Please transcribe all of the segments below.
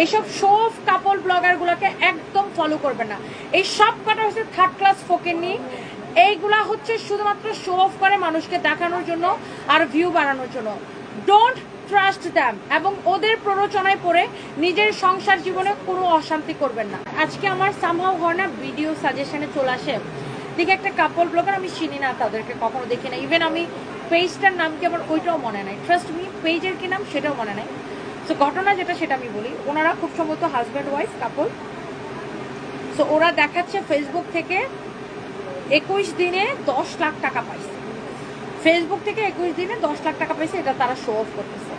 এইসব show off কাপল ব্লগারগুলোকে একদম follow করবেন না। এই সব কটা হচ্ছে থার্ড ক্লাস ফকিন্নি। এইগুলা হচ্ছে শুধুমাত্র শো অফ করে মানুষকে দেখানোর জন্য আর ভিউ বাড়ানোর জন্য। ডোন্ট ট্রাস্ট দ্যাম এবং ওদের প্ররোচনায় পড়ে নিজের সংসার জীবনে কোনো অশান্তি করবেন না। আজকে আমার সামহাও হয় না ভিডিও সাজেশনে চলে আসে দেখে একটা কাপল ব্লগার, আমি চিনি না তাদেরকে, কখনো দেখি না, ইভেন আমি পেজটার নাম কি আমার ওইটাও মনে নাই, ট্রাস্ট মি পেজের কি নাম সেটাও মনে নাই। সো ঘটনা যেটা সেটা আমি বলি, ওনারা খুব সম্ভবত হাজব্যান্ড ওয়াইফ কাপল। সো ওরা দেখাচ্ছে ফেসবুক থেকে 21 দিনে 10 লাখ টাকা পাইছে, ফেসবুক থেকে 21 দিনে 10 লাখ টাকা পাইছে, এটা তারা শো অফ করতেছে।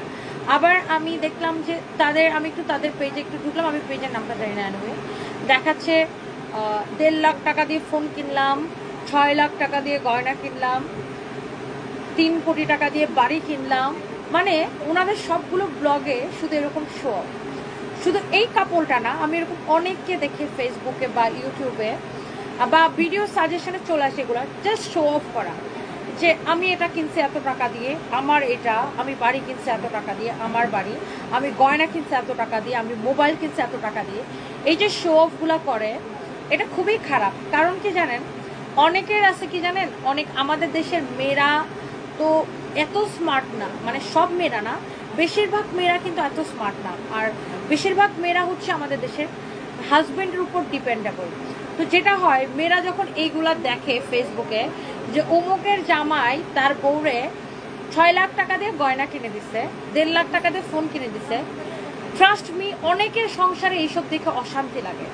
আবার আমি দেখলাম যে আমি একটু তাদের পেজে একটু ঢুকলাম, আমি পেজের নামটা জানি না, আনবে দেখাচ্ছে 1.5 লাখ টাকা দিয়ে ফোন কিনলাম, 6 লাখ টাকা দিয়ে গয়না কিনলাম, 3 কোটি টাকা দিয়ে বাড়ি কিনলাম। মানে ওনাদের সবগুলো ব্লগে শুধু এরকম শো অফ। শুধু এই কাপড়টা না, আমি এরকম অনেককে দেখি ফেসবুকে বা ইউটিউবে বা ভিডিও সাজেশনে চলে আসে, এগুলো জাস্ট শো অফ করা যে আমি এটা কিনছি এত টাকা দিয়ে, আমার এটা, আমি বাড়ি কিনছি এত টাকা দিয়ে, আমার বাড়ি, আমি গয়না কিনছি এত টাকা দিয়ে, আমি মোবাইল কিনছি এত টাকা দিয়ে। এই যে শো অফগুলো করে, এটা খুবই খারাপ। কারণ কি জানেন, অনেকের আছে কি জানেন, অনেক আমাদের দেশের মেয়েরা তো এত স্মার্ট না, মানে সব মেয়েরা না, বেশিরভাগ মেয়েরা কিন্তু এত স্মার্ট না। আর বেশিরভাগ মেয়েরা হচ্ছে আমাদের দেশের হাজবেন্ডের উপর ডিপেন্ডেবল। তো যেটা হয়, মেয়েরা যখন এইগুলা দেখে ফেসবুকে যে অমুকের জামাই তার বউরে 6 লাখ টাকা দিয়ে গয়না কিনে দিছে, 1.5 লাখ টাকা দিয়ে ফোন কিনে দিছে, ট্রাস্ট মি অনেকের সংসারে এইসব দেখে অশান্তি লাগে।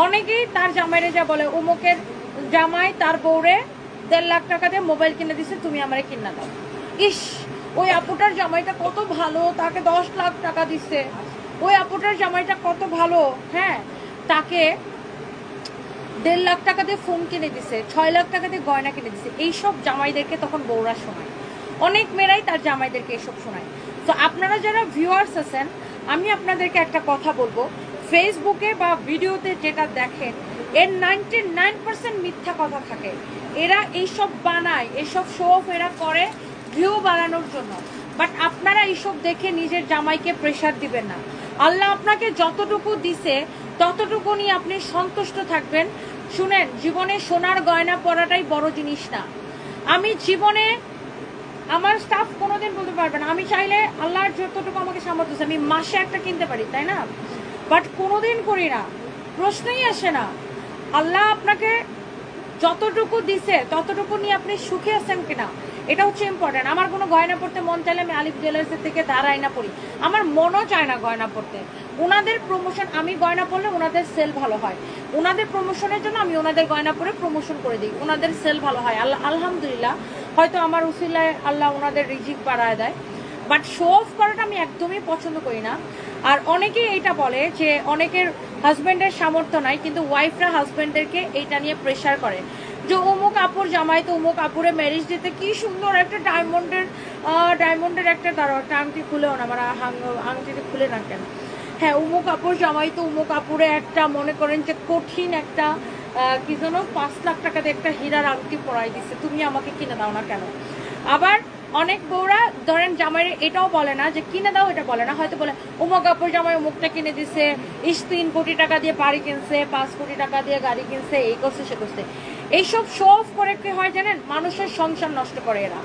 অনেকেই তার জামাইরে যা বলে, অমুকের জামাই তার বউরে 1.5 লাখ টাকা দিয়ে মোবাইল কিনে দিছে, তুমি আমারে কিনা দাও। ইস, ওই আপুটার জামাইটা কত ভালো, তাকে 10 লাখ টাকা দিছে, ওই আপুটার জামাইটা কত ভালো, হ্যাঁ, তাকে 1.5 লাখ টাকা দিয়ে ফোন কিনে দিছে, 6 লাখ টাকা দিয়ে গয়না কিনে দিছে। এইসব জামাইদেরকে তখন বউরা শোনায়, অনেক মেয়েরাই তার জামাইদেরকে এসব শোনায়। তো আপনারা যারা ভিউয়ার্স আছেন, আমি আপনাদেরকে একটা কথা বলবো, ফেসবুকে বা ভিডিওতে যেটা দেখেন এর 99% মিথ্যা কথা থাকে। এরা এইসব বানায়, এইসব শো অফ এরা করে ভিউ বাড়ানোর জন্য। বাট আপনারা এইসব দেখে নিজের জামাইকে প্রেশার দিবেন না। আল্লাহ আপনাকে যতটুকু দিছে ততটুকু নিয়ে আপনি সন্তুষ্ট থাকবেন। শুনেন, জীবনে সোনার গয়না পরাটাই বড় জিনিস না। আমি জীবনে আমার স্টাফ কোনোদিন বলতে পারবে না, আমি চাইলে আল্লাহর যতটুকু আমাকে সামর্থ্য আছে আমি মাসে একটা কিনতে পারি, তাই না? বাট কোনোদিন করি না, প্রশ্নই আসে না। আল্লাহ আপনাকে যতটুকু দিছে ততটুকু নিয়ে আপনি সুখে আছেন কিনা, এটা হচ্ছে ইম্পর্টেন্ট। আমার কোনো গয়না পড়তে মন চাইলে আমি আলিফ জুয়েলার্সের থেকে ধার আয়না পড়ি, আমার মনও চায় না গয়না পড়তে। ওনাদের প্রমোশন, আমি গয়না পড়লে ওনাদের সেল ভালো হয়, ওনাদের প্রমোশনের জন্য আমি ওনাদের গয়না পরে প্রমোশন করে দিই, ওনাদের সেল ভালো হয়, আলহামদুলিল্লাহ। হয়তো আমার উসিলায় আল্লাহ ওনাদের রিজিক বাড়ায় দেয়। বাট শো অফ করাটা আমি একদমই পছন্দ করি না। আর অনেকেই এইটা বলে যে অনেকের হাজব্যান্ডের সামর্থ্য নাই, কিন্তু ওয়াইফরা হাজব্যান্ডদেরকে এইটা নিয়ে প্রেশার করে যে অমুক আপুর জামাই তো অমুক আপুরে ম্যারেজ দিতে কি সুন্দর একটা ডায়মন্ডের একটা দাঁড়াটা আংটি খুলেও না, আমার আংটিতে খুলে না কেন, হ্যাঁ, অমুক আপুর জামাই তো অমুক আপুরে একটা, মনে করেন যে কঠিন একটা কি যেন 5 লাখ টাকা দিয়ে একটা হীরার আংটি পরাই দিচ্ছে, তুমি আমাকে কিনে দাও না কেন? আবার অনেক বউরা ধরেন জামাইরে এটাও বলে না যে কিনে দাও, এটা বলে না, হয়তো বলে অমুক আপুর জামাই অমুকটা কিনে দিছে, 3 কোটি টাকা দিয়ে বাড়ি কিনছে, 5 কোটি টাকা দিয়ে গাড়ি কিনছে, এই করছে সে করছে। এইসব শো অফ করে কি হয় জানেন, মানুষের সংসার নষ্ট করে এরা।